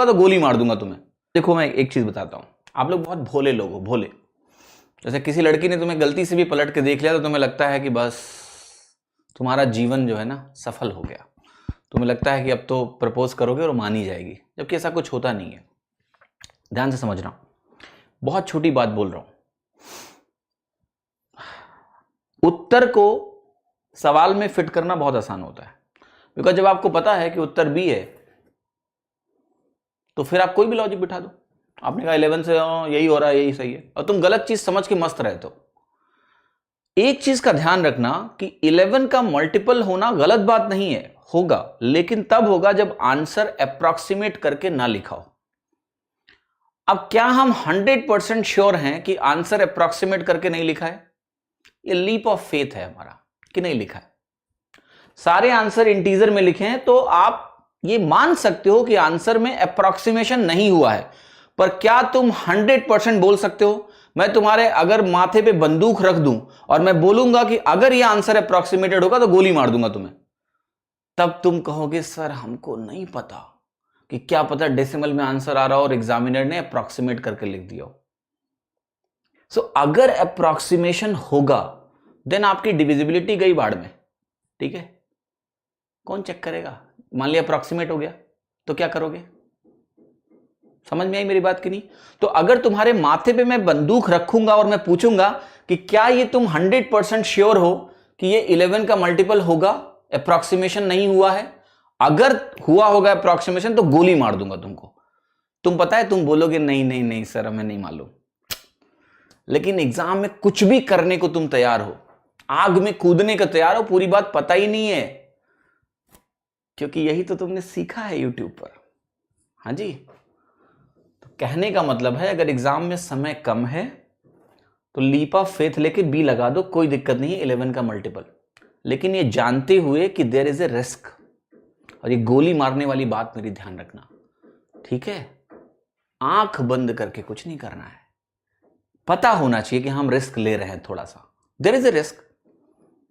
तो गोली मार दूंगा तुम्हें। देखो मैं एक चीज बताता हूं, आप लोग बहुत भोले लोग हो, भोले। जैसे किसी लड़की ने तुम्हें गलती से भी पलट के देख लिया तो तुम्हें लगता है कि बस तुम्हारा जीवन जो है ना सफल हो गया। तुम्हें लगता है कि अब तो प्रपोज करोगे और मान ही जाएगी, जबकि ऐसा कुछ होता नहीं है। ध्यान से समझना, बहुत छोटी बात बोल रहा हूं। उत्तर को सवाल में फिट करना बहुत आसान होता है, बिकॉज जब आपको पता है कि उत्तर बी है तो फिर आप कोई भी लॉजिक बिठा दो। आपने कहा 11 से यही हो रहा है, यही सही है, और तुम गलत चीज समझ के मस्त रहते हो। एक चीज का ध्यान रखना कि 11 का मल्टीपल होना गलत बात नहीं है, होगा, लेकिन तब होगा जब आंसर अप्रॉक्सीमेट करके ना लिखा हो। अब क्या हम 100% श्योर हैं कि आंसर अप्रॉक्सीमेट करके नहीं लिखा है? ये लीप ऑफ फेथ है हमारा कि नहीं लिखा है। सारे आंसर इंटीजर में लिखे हैं तो आप ये मान सकते हो कि आंसर में अप्रॉक्सीमेशन नहीं हुआ है, पर क्या तुम 100% बोल सकते हो? मैं तुम्हारे अगर माथे पे बंदूक रख दूं और मैं बोलूंगा कि अगर यह आंसर अप्रॉक्सीमेटेड होगा तो गोली मार दूंगा तुम्हें, तब तुम कहोगे सर हमको नहीं पता, कि क्या पता डेसिमल में आंसर आ रहा हो और एग्जामिनर ने अप्रॉक्सीमेट करके लिख दिया हो। सो अगर अप्रॉक्सीमेशन होगा देन आपकी डिविजिबिलिटी गई बाढ़ में, ठीक है? कौन चेक करेगा? मान लिया अप्रॉक्सीमेट हो गया तो क्या करोगे? समझ में आई मेरी बात की नहीं? तो अगर तुम्हारे माथे पे मैं बंदूक रखूंगा और मैं पूछूंगा कि क्या ये तुम 100% श्योर हो कि ये 11 का मल्टीपल होगा, अप्रॉक्सीमेशन नहीं हुआ है? अगर हुआ होगा अप्रॉक्सीमेशन तो गोली मार दूंगा तुमको। तुम पता है तुम बोलोगे नहीं नहीं नहीं सर हमें नहीं मालूम, लेकिन एग्जाम में कुछ भी करने को तुम तैयार हो, आग में कूदने का तैयार हो, पूरी बात पता ही नहीं है, क्योंकि यही तो तुमने सीखा है यूट्यूब पर। हाँ जी, तो कहने का मतलब है अगर एग्जाम में समय कम है तो लीप ऑफ फेथ लेके बी लगा दो, कोई दिक्कत नहीं है 11 का मल्टीपल, लेकिन ये जानते हुए कि देयर इज ए रिस्क, और ये गोली मारने वाली बात मेरी ध्यान रखना, ठीक है? आंख बंद करके कुछ नहीं करना है, पता होना चाहिए कि हम रिस्क ले रहे हैं थोड़ा सा, देयर इज ए रिस्क।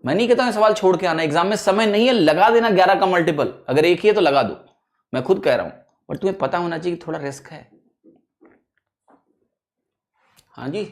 मैं नहीं कहता हूं सवाल छोड़ के आना, एग्जाम में समय नहीं है लगा देना 11 का मल्टीपल, अगर एक ही है तो लगा दो, मैं खुद कह रहा हूं, पर तुम्हें पता होना चाहिए कि थोड़ा रिस्क है। हाँ जी।